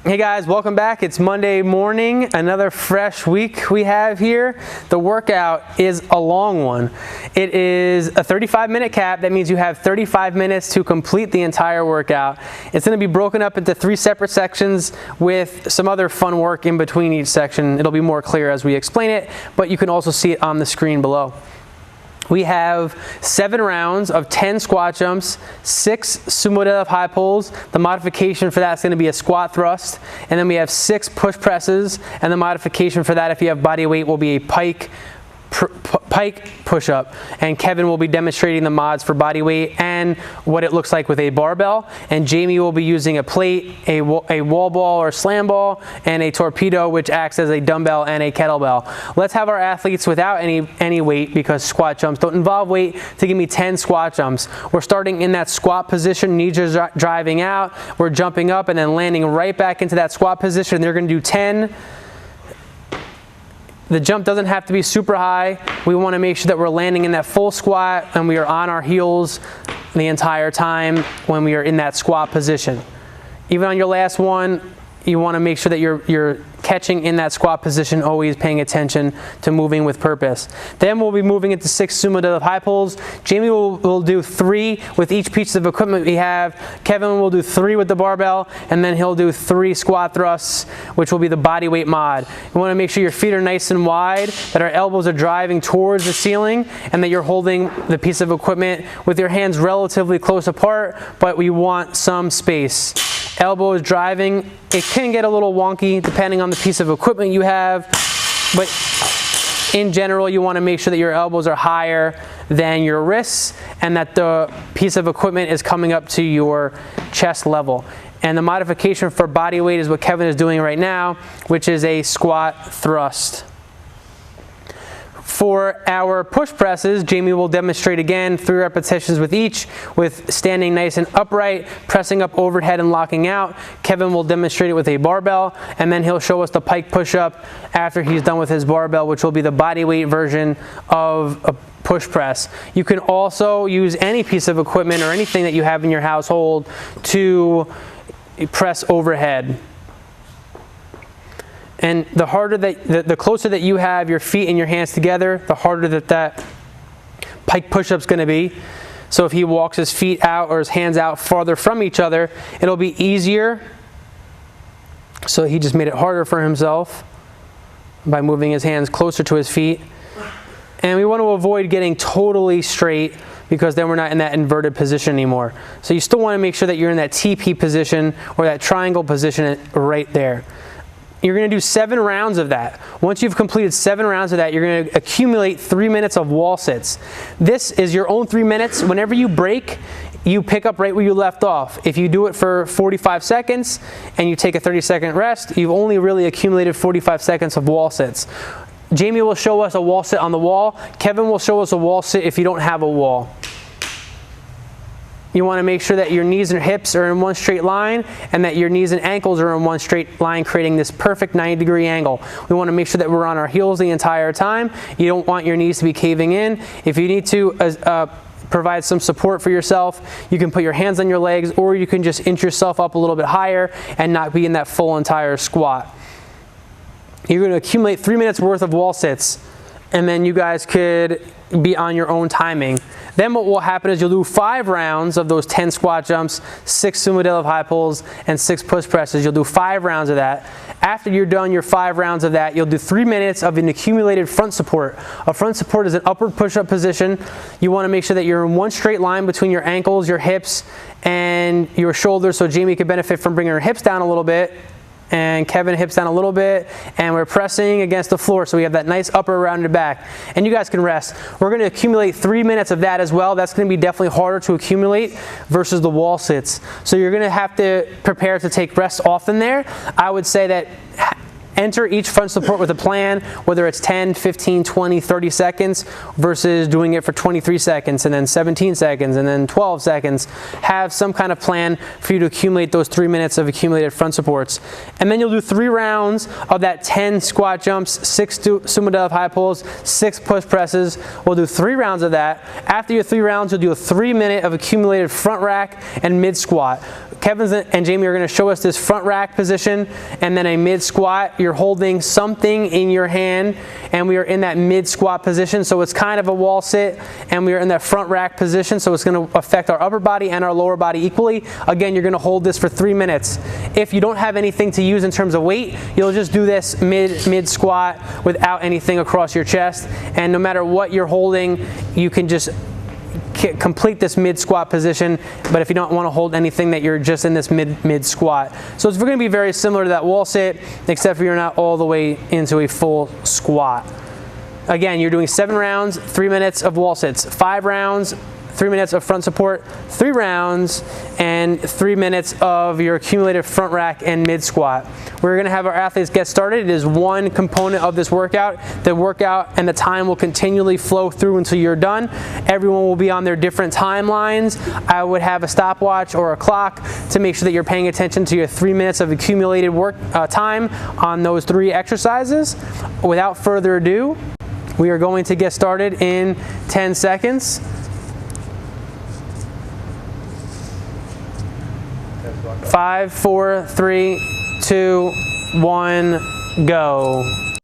Hey guys, welcome back. It's Monday morning, another fresh week we have here. The workout is a long one. It is a 35-minute cap. That means you have 35 minutes to complete the entire workout. It's going to be broken up into 3 separate sections with some other fun work in between each section. It'll be more clear as we explain it, but you can also see it on the screen below. We have 7 rounds of 10 squat jumps, 6 sumo deadlift high pulls. The modification for that is going to be a squat thrust. And then we have 6 push presses. And the modification for that, if you have body weight, will be a pike push-up. And Kevin will be demonstrating the mods for body weight and what it looks like with a barbell. And Jamie will be using a plate, a wall ball or slam ball, and a torpedo, which acts as a dumbbell and a kettlebell. Let's have our athletes without any weight, because squat jumps don't involve weight, to give me 10 squat jumps. We're starting in that squat position, knees are driving out. We're jumping up and then landing right back into that squat position. They're going to do 10. The jump doesn't have to be super high. We want to make sure that we're landing in that full squat and we are on our heels the entire time when we are in that squat position. Even on your last one, you want to make sure that you're catching in that squat position, always paying attention to moving with purpose. Then we'll be moving into 6 sumo deadlift high pulls. Jamie will do 3 with each piece of equipment we have. Kevin will do 3 with the barbell, and then he'll do 3 squat thrusts, which will be the body weight mod. You want to make sure your feet are nice and wide, that our elbows are driving towards the ceiling, and that you're holding the piece of equipment with your hands relatively close apart, but we want some space. Elbow is driving. It can get a little wonky depending on the piece of equipment you have, but in general you want to make sure that your elbows are higher than your wrists and that the piece of equipment is coming up to your chest level. And the modification for body weight is what Kevin is doing right now, which is a squat thrust. For our push presses, Jamie will demonstrate again 3 repetitions with each, with standing nice and upright, pressing up overhead and locking out. Kevin will demonstrate it with a barbell, and then he'll show us the pike push-up after he's done with his barbell, which will be the body weight version of a push press. You can also use any piece of equipment or anything that you have in your household to press overhead. And the harder the closer that you have your feet and your hands together, the harder that pike push-up's going to be. So if he walks his feet out or his hands out farther from each other, it'll be easier. So he just made it harder for himself by moving his hands closer to his feet. And we want to avoid getting totally straight, because then we're not in that inverted position anymore. So you still want to make sure that you're in that TP position or that triangle position right there. You're going to do 7 rounds of that. Once you've completed 7 rounds of that, you're going to accumulate 3 minutes of wall sits. This is your own 3 minutes. Whenever you break, you pick up right where you left off. If you do it for 45 seconds and you take a 30-second rest, you've only really accumulated 45 seconds of wall sits. Jamie will show us a wall sit on the wall. Kevin will show us a wall sit if you don't have a wall. You want to make sure that your knees and hips are in one straight line and that your knees and ankles are in one straight line, creating this perfect 90-degree angle. We want to make sure that we're on our heels the entire time. You don't want your knees to be caving in. If you need to provide some support for yourself, you can put your hands on your legs, or you can just inch yourself up a little bit higher and not be in that full entire squat. You're going to accumulate 3 minutes worth of wall sits, and then you guys could be on your own timing. Then what will happen is you'll do 5 rounds of those 10 squat jumps, 6 sumo deadlift high pulls, and 6 push presses. You'll do 5 rounds of that. After you're done your 5 rounds of that, you'll do 3 minutes of an accumulated front support. A front support is an upward push-up position. You want to make sure that you're in one straight line between your ankles, your hips, and your shoulders, so Jamie could benefit from bringing her hips down a little bit, and Kevin hips down a little bit, and we're pressing against the floor, so we have that nice upper rounded back. And you guys can rest. We're going to accumulate 3 minutes of that as well. That's going to be definitely harder to accumulate versus the wall sits. So you're going to have to prepare to take rests often there. I would say that enter each front support with a plan, whether it's 10, 15, 20, 30 seconds versus doing it for 23 seconds and then 17 seconds and then 12 seconds. Have some kind of plan for you to accumulate those 3 minutes of accumulated front supports. And then you'll do 3 rounds of that 10 squat jumps, 6 sumo deadlift high pulls, 6 push presses. We'll do 3 rounds of that. After your 3 rounds, you'll do a 3 minute of accumulated front rack and mid squat. Kevin and Jamie are going to show us this front rack position and then a mid squat. You're holding something in your hand and we are in that mid squat position. So it's kind of a wall sit and we are in that front rack position. So it's going to affect our upper body and our lower body equally. Again, you're going to hold this for 3 minutes. If you don't have anything to use in terms of weight, you'll just do this mid squat without anything across your chest. And no matter what you're holding, you can just complete this mid squat position. But if you don't want to hold anything, that you're just in this mid squat. So it's going to be very similar to that wall sit, except for you're not all the way into a full squat. Again, you're doing 7 rounds, 3 minutes of wall sits, 5 rounds, 3 minutes of front support, 3 rounds, and 3 minutes of your accumulated front rack and mid squat. We're gonna have our athletes get started. It is one component of this workout. The workout and the time will continually flow through until you're done. Everyone will be on their different timelines. I would have a stopwatch or a clock to make sure that you're paying attention to your 3 minutes of accumulated work time on those 3 exercises. Without further ado, we are going to get started in 10 seconds. 5, 4, 3, 2, 1, go.